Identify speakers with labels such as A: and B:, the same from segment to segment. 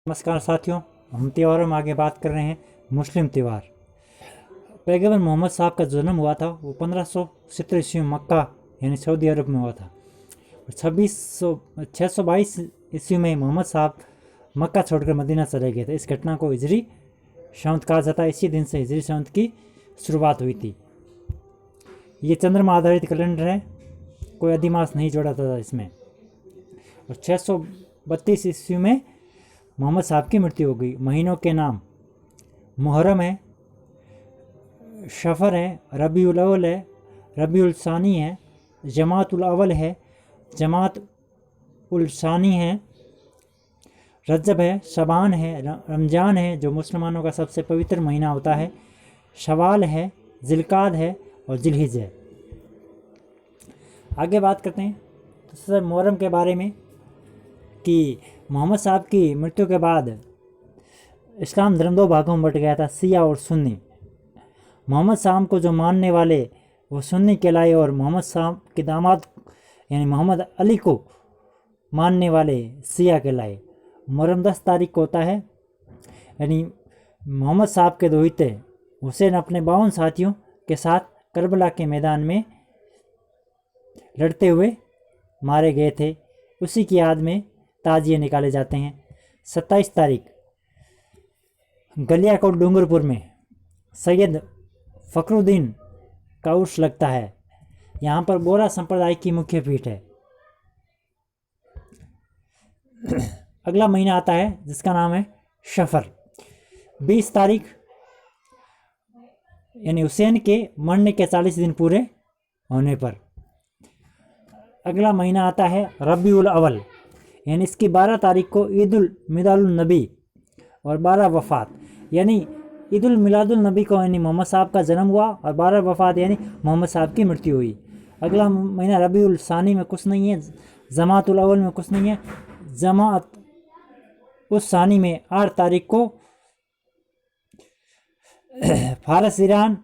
A: नमस्कार साथियों, हम त्योहारों में आगे बात कर रहे हैं मुस्लिम त्यौहार। पैगंबर मोहम्मद साहब का जन्म हुआ था वो 1570 ईस्वी में मक्का यानी सऊदी अरब में हुआ था। और 622 ईस्वी में मोहम्मद साहब मक्का छोड़कर मदीना चले गए थे। इस घटना को हिजरी संवत कहा जाता है। इसी दिन से हिजरी संवत की शुरुआत हुई थी। ये चंद्रमा आधारित कैलेंडर है, कोई अधिमास नहीं जोड़ा था इसमें। और 632 ईस्वी में मोहम्मद साहब की मृत्यु हो गई। महीनों के नाम मुहर्रम है, शफर है, रबीउल अव्वल है, रबीउल सानी है, जमातुल अव्वल है, जमात उल सानी है, रजब है, शबान है, रमज़ान है जो मुसलमानों का सबसे पवित्र महीना होता है, शवाल है, जिलकाद है और जिलहिज है। आगे बात करते हैं तो सर मुहर्रम के बारे में कि मोहम्मद साहब की मृत्यु के बाद इस्लाम धर्म दो भागों में बट गया था, शिया और सुन्नी। मोहम्मद साहब को जो मानने वाले वो सुन्नी कहलाए और मोहम्मद साहब के दामाद यानी मोहम्मद अली को मानने वाले शिया कहलाए। मुहर्रम 10 तारीख को होता है, यानी मोहम्मद साहब के दोहिते हुसैन अपने 52 साथियों के साथ करबला के मैदान में लड़ते हुए मारे गए थे। उसी की याद में ताजिए निकाले जाते हैं। 27 तारीख गलियाकोट डूंगरपुर में सैयद फ़खरुद्दीन का उर्स लगता है। यहाँ पर बोरा संप्रदाय की मुख्य पीठ है। अगला महीना आता है जिसका नाम है शफर। 20 तारीख यानी हुसैन के मरने के 40 दिन पूरे होने पर अगला महीना आता है रबीउल अव्वल, यानी इसकी 12 तारीख को ईदुल मिलादुल नबी और 12 वफ़ात यानी ईदुल मिलादुल नबी को यानी मोहम्मद साहब का जन्म हुआ और 12 वफ़ात यानी मोहम्मद साहब की मृत्यु हुई। अगला महीना रबीउल सानी में कुछ नहीं है, जमातुल अव्वल में कुछ नहीं है। जमात उस सानी में 8 तारीख को फारस ईरान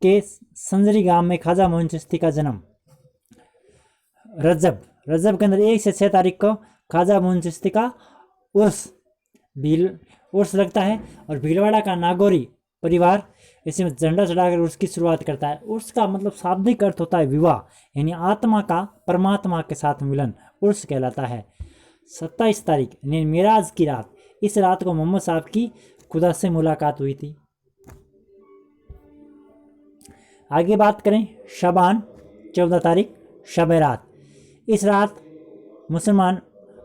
A: के संजरी गांव में ख्वाजा मोइन चिश्ती का जन्म। रजब के अंदर 1 से 6 तारीख को ख्वाजा मोइन चिश्ती का उर्स लगता है और भीलवाड़ा का नागौरी परिवार इसमें झंडा चढ़ाकर उर्स की शुरुआत करता है। उर्स का मतलब शाब्दिक अर्थ होता है विवाह, यानी आत्मा का परमात्मा के साथ मिलन उर्स कहलाता है। 27 तारीख यानी मिराज की रात, इस रात को मोहम्मद साहब की खुदा से मुलाकात हुई थी। आगे बात करें शबान 14 तारीख शब रात। इस रात मुसलमान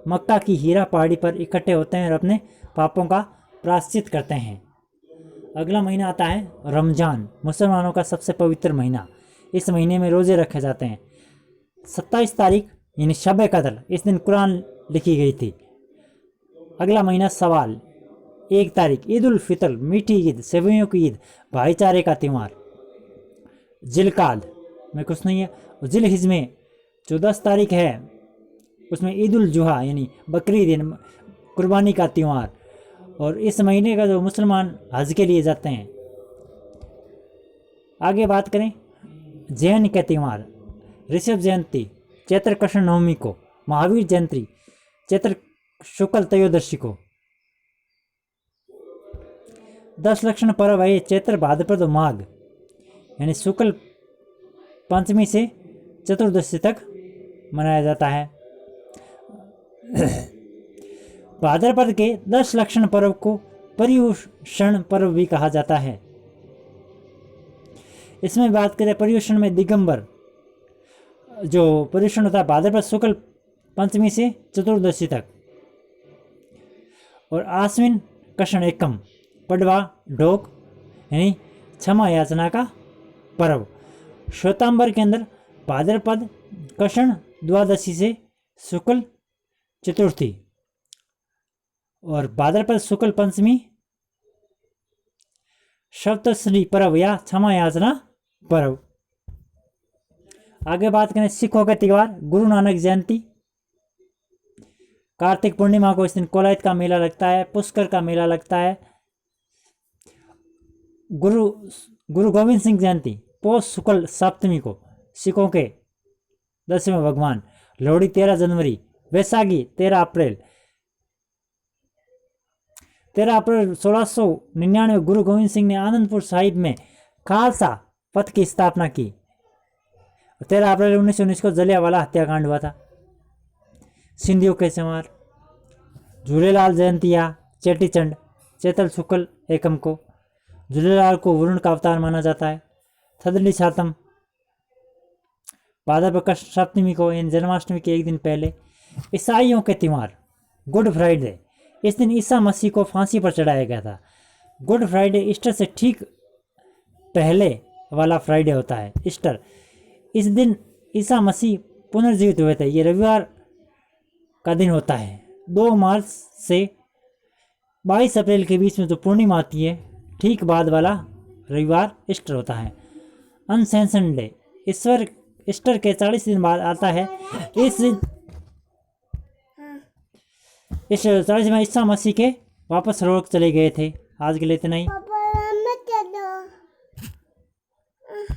A: मक्का की हीरा पहाड़ी पर इकट्ठे होते हैं और अपने पापों का प्रायश्चित करते हैं। अगला महीना आता है रमज़ान, मुसलमानों का सबसे पवित्र महीना। इस महीने में रोज़े रखे जाते हैं। 27 तारीख यानी शब कदर, इस दिन कुरान लिखी गई थी। अगला महीना सवाल। 1 तारीख ईद उल फितर, मीठी ईद, सेवइयों की ईद, भाईचारे का त्यौहार। जिलकाद में कुछ नहीं है। जिलहिज में जो 10 तारीख है उसमें ईद उल जुहा यानी बकरीद कुर्बानी का त्यौहार। और इस महीने का जो मुसलमान हज के लिए जाते हैं। आगे बात करें जैन के त्यौहार। ऋषभ जयंती चैत्र कृष्ण नवमी को, महावीर जयंती चैत्र शुक्ल त्रयोदशी को। 10 लक्षण पर्व है चैत्र भाद्रपद माघ यानी शुक्ल पंचमी से चतुर्दशी तक मनाया जाता है। भाद्रपद के 10 लक्षण पर्व को पर्युषण पर्व भी कहा जाता है। इसमें बात करें पर्युषण में दिगंबर जो पर्युषण होता है भाद्रपद शुक्ल पंचमी से चतुर्दशी तक। और आश्विन कृष्ण एकम पडवा ढोक यानी क्षमा याचना का पर्व। श्वेतांबर के अंदर भाद्रपद कृष्ण द्वादशी से शुक्ल चतुर्थी और भाद्रपद शुक्ल पंचमी सप्तश्री पर्व या क्षमा याचना पर्व। आगे बात करें सिखों के त्यौहार। गुरु नानक जयंती, कार्तिक पूर्णिमा को इस दिन कोलायत का मेला लगता है, पुष्कर का मेला लगता है। गुरु गोविंद सिंह जयंती पौष शुक्ल सप्तमी को, सिखों के 10वें भगवान। लोहड़ी 13 जनवरी, वैसाखी 13 अप्रैल। 13 अप्रैल 1699 गुरु गोविंद सिंह ने आनंदपुर साहिब में खालसा पंथ की स्थापना की। 13 अप्रैल 1919 को जलियांवाला हत्याकांड हुआ था। सिंधियों के त्योहार झूलेलाल जयंतिया चेटीचंड चैतल शुक्ल एकम को झूलेलाल को वरुण का अवतार माना जाता है। थदड़ी सातम भाद्रपद सप्तमी को यानी जन्माष्टमी के एक दिन पहले। ईसाइयों के त्यौहार गुड फ्राइडे, इस दिन ईसा मसीह को फांसी पर चढ़ाया गया था। गुड फ्राइडे ईस्टर से ठीक पहले वाला फ्राइडे होता है। ईस्टर, इस दिन ईसा मसीह पुनर्जीवित हुए थे। ये रविवार का दिन होता है। 2 मार्च से 22 अप्रैल के बीच में जो पूर्णिमा आती है, ठीक बाद वाला रविवार ईस्टर होता है। अनसेंशन डे, ईस्टर के 40 दिन बाद आता है। इस 40 में ईसा मसीह के वापस रोक चले गए थे। आज के लिए इतना ही।